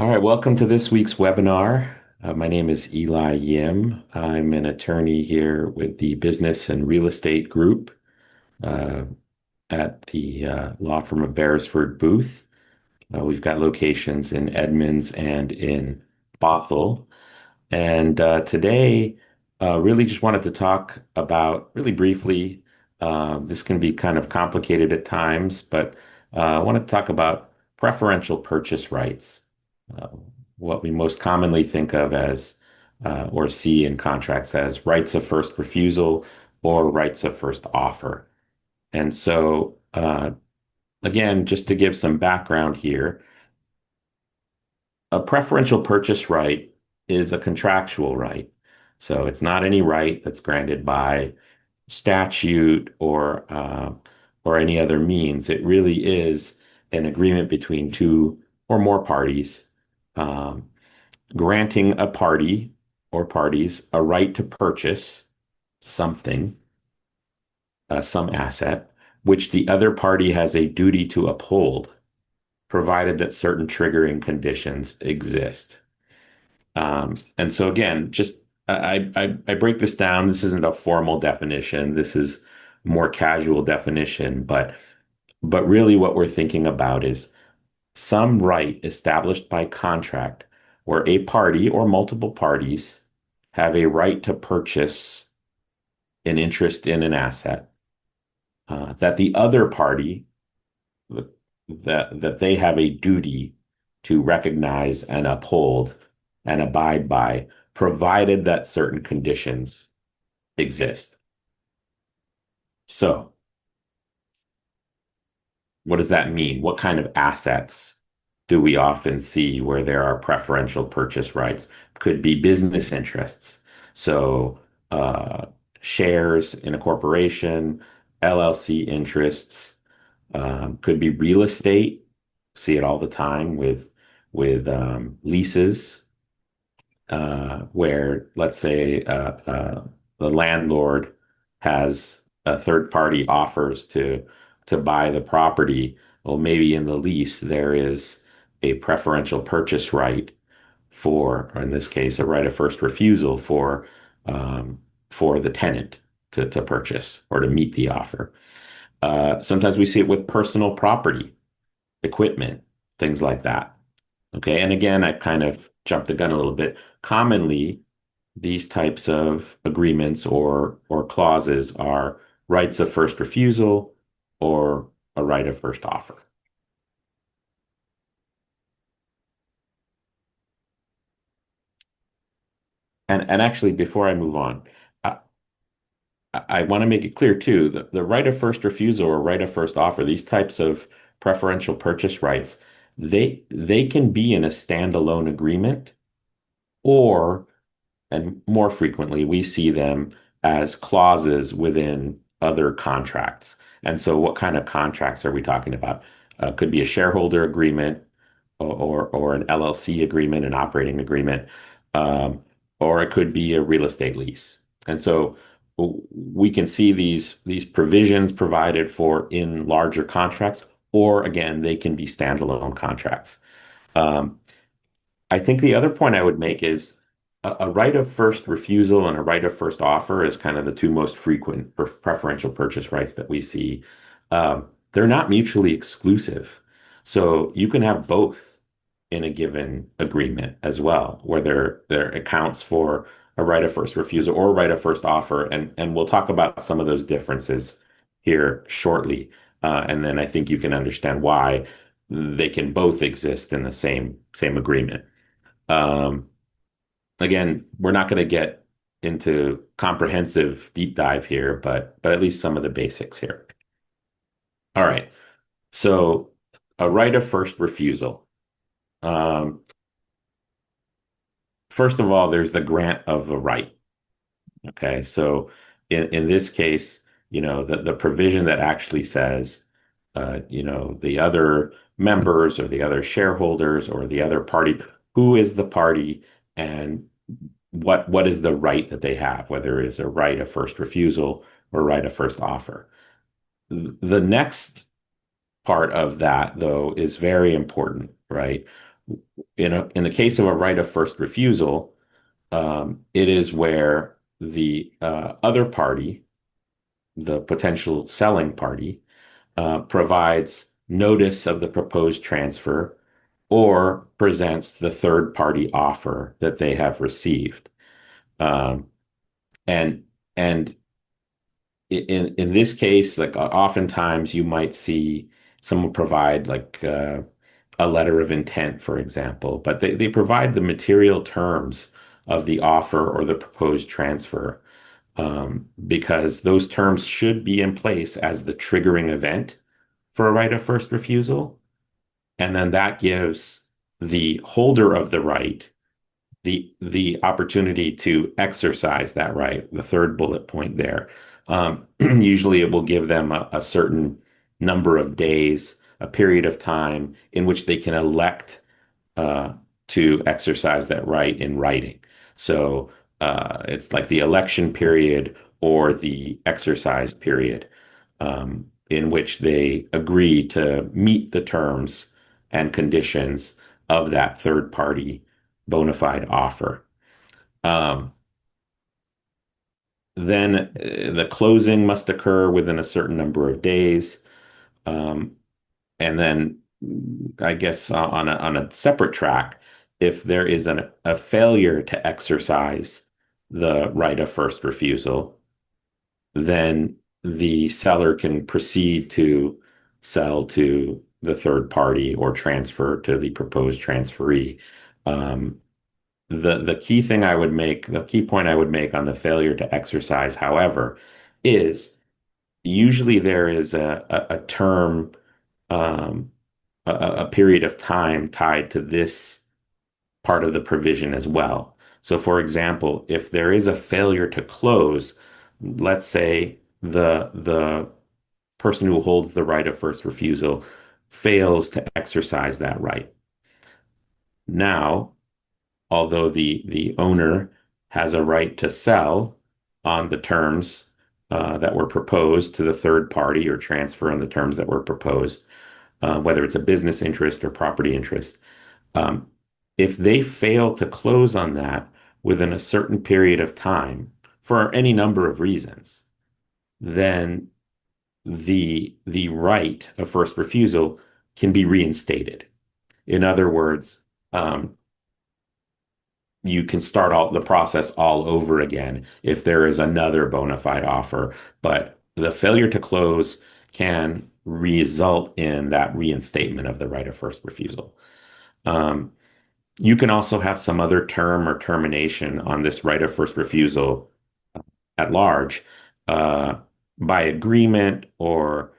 All right, welcome to this week's webinar. My name is Eli Yim. I'm an attorney here with the Business and Real Estate Group uh, at the law firm of Beresford Booth. We've got locations in Edmonds and in Bothell. And today, really just wanted to talk about, really briefly, this can be kind of complicated at times, but I want to talk about preferential purchase rights, uh, what we most commonly think of as or see in contracts as rights of first refusal or rights of first offer. And so, again, just to give some background here, a preferential purchase right is a contractual right. So it's not any right that's granted by statute or any other means. It really is an agreement between two or more parties, um, granting a party or parties a right to purchase something, some asset, which the other party has a duty to uphold, provided that certain triggering conditions exist. And so again, just I break this down. This isn't a formal definition. This is more casual definition, but really what we're thinking about is some right established by contract where a party or multiple parties have a right to purchase an interest in an asset that the other party that they have a duty to recognize and uphold and abide by, provided that certain conditions exist. So, what does that mean? What kind of assets do we often see where there are preferential purchase rights? Could be business interests. So, shares in a corporation, LLC interests, could be real estate. See it all the time with leases, where let's say the landlord has a third party offers to buy the property. Well, maybe in the lease there is a preferential purchase right or in this case, a right of first refusal for the tenant to purchase or to meet the offer. Sometimes we see it with personal property, equipment, things like that. Okay. And again, I kind of jumped the gun a little bit. Commonly, these types of agreements or clauses are rights of first refusal or a right of first offer. And actually, before I move on, I, I want to make it clear too, the right of first refusal or right of first offer, these types of preferential purchase rights, they can be in a standalone agreement, or and more frequently, we see them as clauses within other contracts. And so, what kind of contracts are we talking about? Could be a shareholder agreement or an LLC agreement, an operating agreement, um, or it could be a real estate lease. And so, we can see these provisions provided for in larger contracts, or again, they can be standalone contracts. Um, I think the other point I would make is a right of first refusal and a right of first offer is kind of the two most frequent preferential purchase rights that we see. They're not mutually exclusive. So you can have both in a given agreement as well, where there accounts for a right of first refusal or a right of first offer. And we'll talk about some of those differences here shortly. And then I think you can understand why they can both exist in the same agreement. Um, Again, we're not going to get into comprehensive deep dive here, but at least some of the basics here. All right. So a right of first refusal. Um, First of all, there's the grant of a right. Okay. So in this case, the provision that actually says, the other members or the other shareholders or the other party, who is the party and what is the right that they have, whether it is a right of first refusal or right of first offer. The next part of that, though, is very important, right? In the case of a right of first refusal, it is where the other party, the potential selling party, provides notice of the proposed transfer or presents the third party offer that they have received. Um, and and in this case, like oftentimes you might see someone provide like a letter of intent, for example, but they provide the material terms of the offer or the proposed transfer, because those terms should be in place as the triggering event for a right of first refusal. And then that gives the holder of the right the opportunity to exercise that right, the third bullet point there. Usually it will give them a certain number of days, a period of time in which they can elect uh, to exercise that right in writing. So it's like the election period or the exercise period, in which they agree to meet the terms and conditions of that third party bona fide offer. Um, then the closing must occur within a certain number of days. Um, and then I guess on a separate track, if there is a failure to exercise the right of first refusal, then the seller can proceed to sell to the third party or transfer to the proposed transferee. Um, the key thing I would make, the key point I would make on the failure to exercise, however, is usually there is a term, um, a period of time tied to this part of the provision as well. So, for example, if there is a failure to close, let's say the person who holds the right of first refusal fails to exercise that right. Now, although the owner has a right to sell on the terms that were proposed to the third party or transfer on the terms that were proposed, whether it's a business interest or property interest. Um, if they fail to close on that within a certain period of time for any number of reasons, then the right of first refusal can be reinstated. In other words, um, you can start all the process all over again if there is another bona fide offer, but the failure to close can result in that reinstatement of the right of first refusal. Um, you can also have some other term or termination on this right of first refusal at large, uh, by agreement or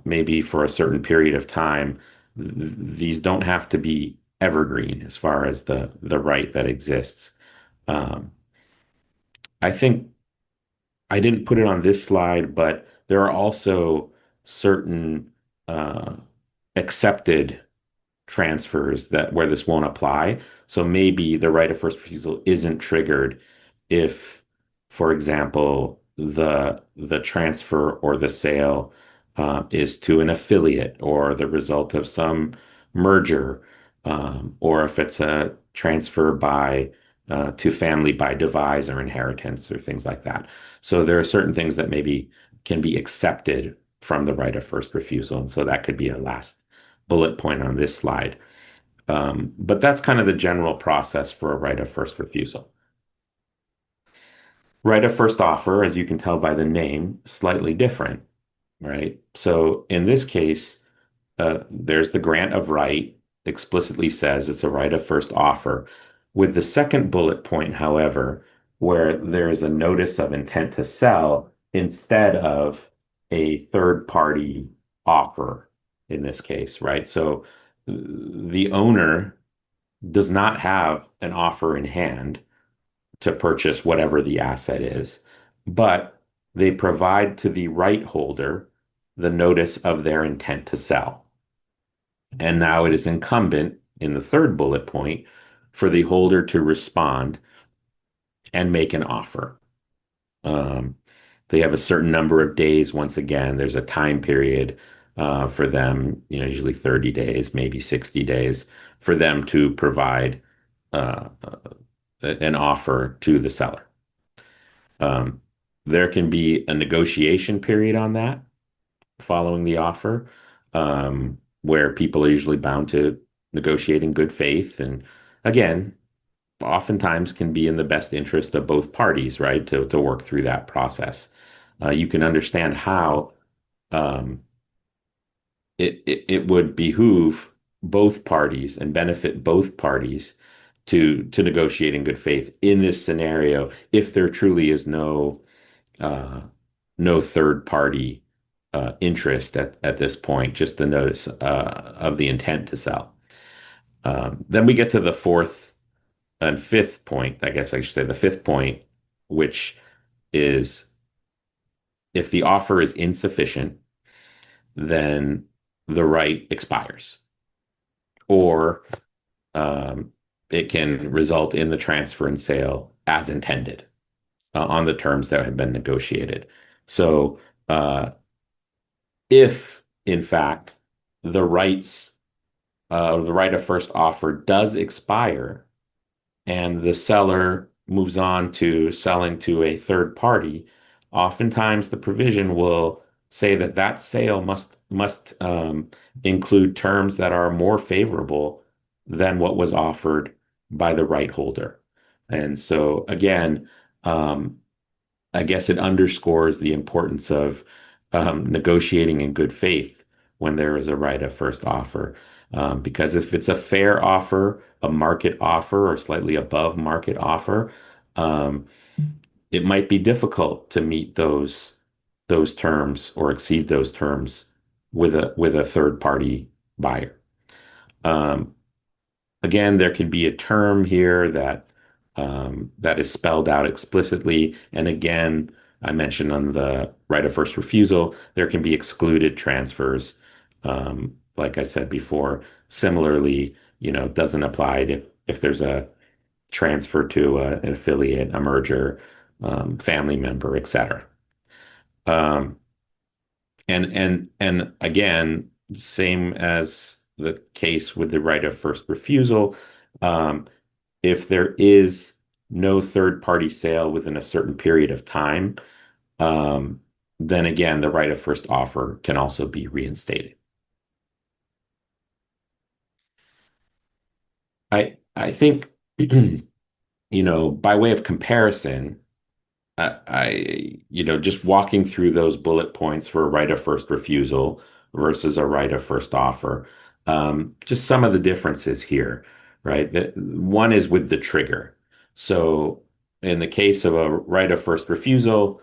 maybe for a certain period of time. These don't have to be evergreen as far as the right that exists. Um, I think I didn't put it on this slide, but there are also certain uh, accepted transfers that where this won't apply. So maybe the right of first refusal isn't triggered if, for example, the transfer or the sale is to an affiliate or the result of some merger, or if it's a transfer by to family by devise or inheritance or things like that. So there are certain things that maybe can be accepted from the right of first refusal. And so that could be a last bullet point on this slide. But that's kind of the general process for a right of first refusal. Right of first offer, as you can tell by the name, slightly different, right? So in this case, there's the grant of right, explicitly says it's a right of first offer. With the second bullet point, however, where there is a notice of intent to sell instead of a third party offer in this case, right? So the owner does not have an offer in hand to purchase whatever the asset is, but they provide to the right holder the notice of their intent to sell. And now it is incumbent in the third bullet point for the holder to respond and make an offer. Um, they have a certain number of days. Once again, there's a time period for them, usually 30 days, maybe 60 days, for them to provide an offer to the seller. Um, there can be a negotiation period on that following the offer, where people are usually bound to negotiate in good faith. And again, oftentimes can be in the best interest of both parties, right? To work through that process. You can understand how um, it would behoove both parties and benefit both parties to negotiate in good faith in this scenario if there truly is uh, no third party interest at this point, just the notice of the intent to sell. Then we get to the fourth and fifth point, I guess I should say the fifth point, which is if the offer is insufficient, then the right expires, or um, it can result in the transfer and sale as intended on the terms that have been negotiated. So, if in fact the rights, the right of first offer does expire, and the seller moves on to selling to a third party, oftentimes the provision will say that that sale must include terms that are more favorable than what was offered by the right holder. And so again, um, I guess it underscores the importance of negotiating in good faith when there is a right of first offer. Because if it's a fair offer, a market offer, or slightly above market offer, um, it might be difficult to meet those terms or exceed those terms with a third party buyer. Um, Again, there can be a term here that is spelled out explicitly. And again, I mentioned on the right of first refusal, there can be excluded transfers. Like I said before, similarly, it doesn't apply if there's a transfer to an affiliate, a merger, family member, etc. Um, and again, same as the case with the right of first refusal. Um, if there is no third party sale within a certain period of time, um, then again, the right of first offer can also be reinstated. I think, by way of comparison, just walking through those bullet points for a right of first refusal versus a right of first offer, just some of the differences here, right? One is with the trigger. So in the case of a right of first refusal,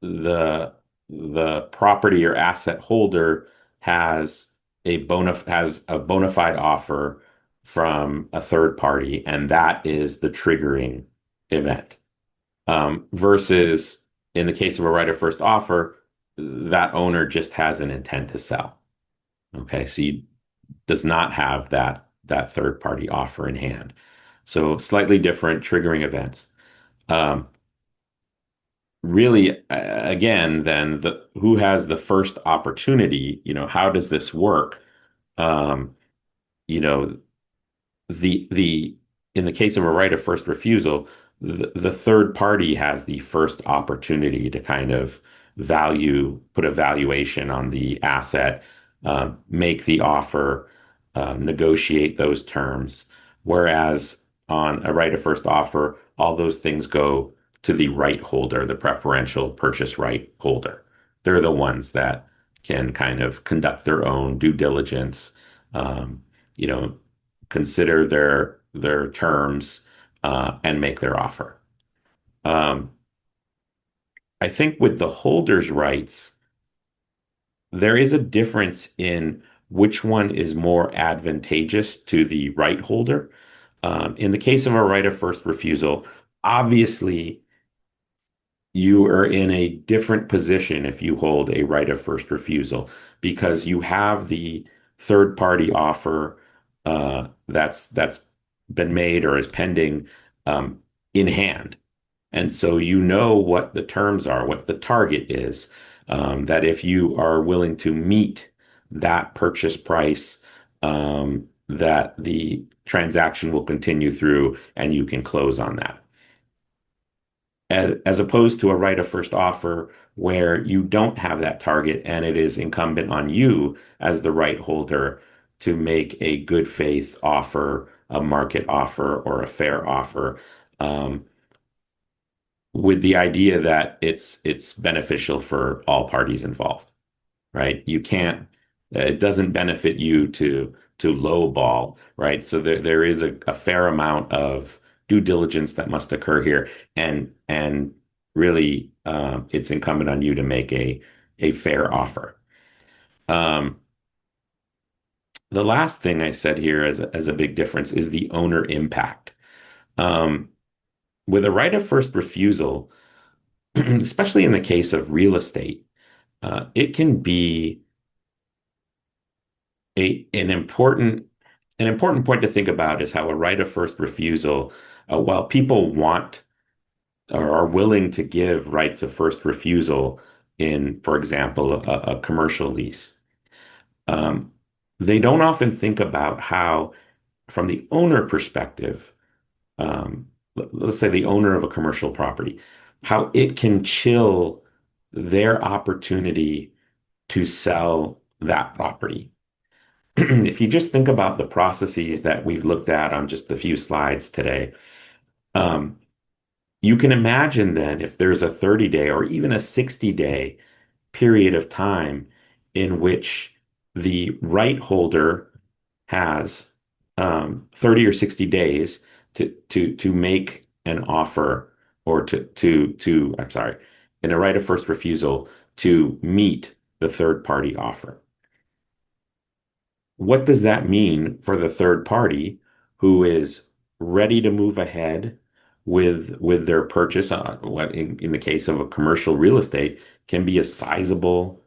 the the property or asset holder has a bona fide offer from a third party, and that is the triggering event. Versus in the case of a right of first offer, that owner just has an intent to sell. Okay, so he does not have that third party offer in hand. So slightly different triggering events. Um, Really, again, then who has the first opportunity? How does this work? Um, you know, the in the case of a right of first refusal, the third party has the first opportunity to kind of put a valuation on the asset, make the offer, negotiate those terms. Whereas on a right of first offer, all those things go to the right holder, the preferential purchase right holder. They're the ones that can kind of conduct their own due diligence, um, you know, consider their terms, and make their offer. Um, I think with the holder's rights, there is a difference in which one is more advantageous to the right holder. In the case of a right of first refusal, obviously you are in a different position if you hold a right of first refusal because you have the third party offer that's been made or is pending, in hand. And so you know what the terms are, what the target is, that if you are willing to meet that purchase price, that the transaction will continue through and you can close on that. As opposed to a right of first offer where you don't have that target and it is incumbent on you as the right holder to make a good faith offer, a market offer, or a fair offer, um, with the idea that it's beneficial for all parties involved, right? You can't, it doesn't benefit you to lowball, right? So there is a fair amount of due diligence that must occur here, and really, it's incumbent on you to make a fair offer. Um, the last thing I said here as a big difference is the owner impact. Um, with a right of first refusal, especially in the case of real estate, it can be a an important point to think about is how a right of first refusal, while people want or are willing to give rights of first refusal in, for example, a commercial lease, um, they don't often think about how, from the owner perspective, let's say the owner of a commercial property, how it can chill their opportunity to sell that property. If you just think about the processes that we've looked at on just a few slides today, um, you can imagine then if there's a 30-day or even a 60-day period of time in which the right holder has 30 or 60 days to make an offer or I'm sorry, in a right of first refusal to meet the third party offer. What does that mean for the third party who is ready to move ahead with their purchase? What in the case of a commercial real estate can be a sizable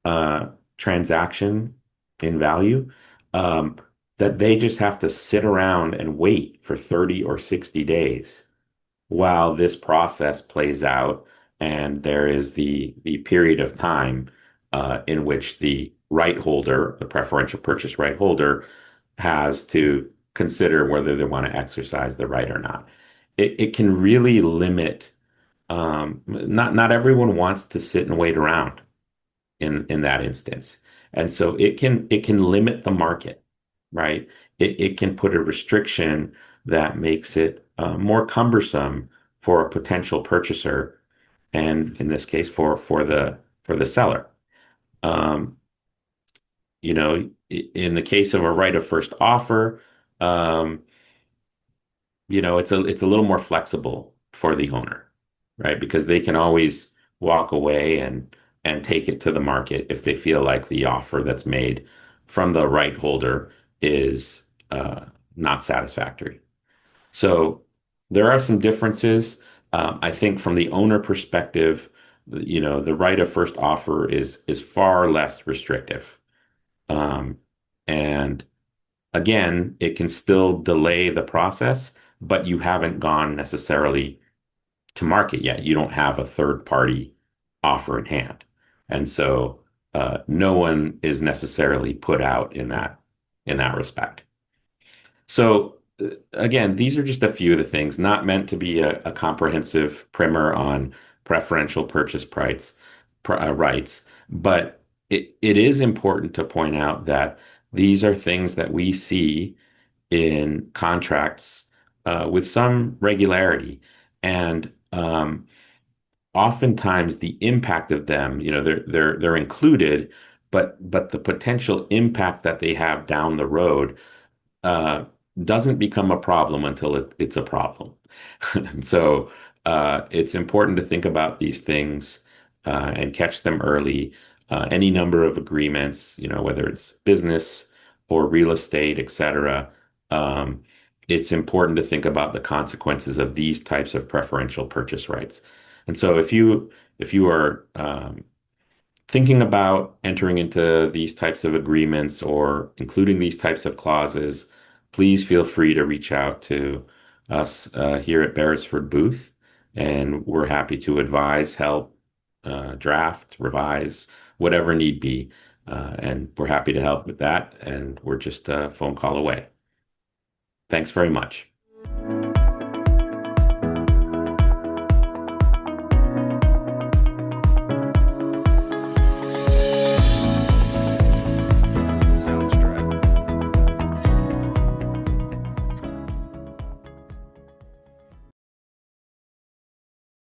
uh, transaction in value, um, that they just have to sit around and wait for 30 or 60 days while this process plays out, and there is the period of time in which the right holder, the preferential purchase right holder, has to consider whether they want to exercise the right or not. It can really limit. Not everyone wants to sit and wait around in that instance, and so it can limit the market, right? It can put a restriction that makes it more cumbersome for a potential purchaser, and in this case, for the seller. Um, in the case of a right of first offer, um, it's a little more flexible for the owner, right? Because they can always walk away and take it to the market if they feel like the offer that's made from the right holder is not satisfactory. So there are some differences. I think from the owner perspective, the right of first offer is far less restrictive. Um, and again, it can still delay the process, but you haven't gone necessarily to market yet. You don't have a third party offer in hand. And so no one is necessarily put out in that respect. So again, these are just a few of the things, not meant to be a comprehensive primer on preferential purchase rights, but it is important to point out that these are things that we see in contracts with some regularity. And oftentimes the impact of them, they're included, but the potential impact that they have down the road uh, doesn't become a problem until it's a problem. And so it's important to think about these things and catch them early. Any number of agreements, whether it's business or real estate, et cetera, um, it's important to think about the consequences of these types of preferential purchase rights. And so if you are thinking about entering into these types of agreements or including these types of clauses, please feel free to reach out to us here at Beresford Booth, and we're happy to advise, help, draft, revise, whatever need be. And we're happy to help with that. And we're just a phone call away. Thanks very much.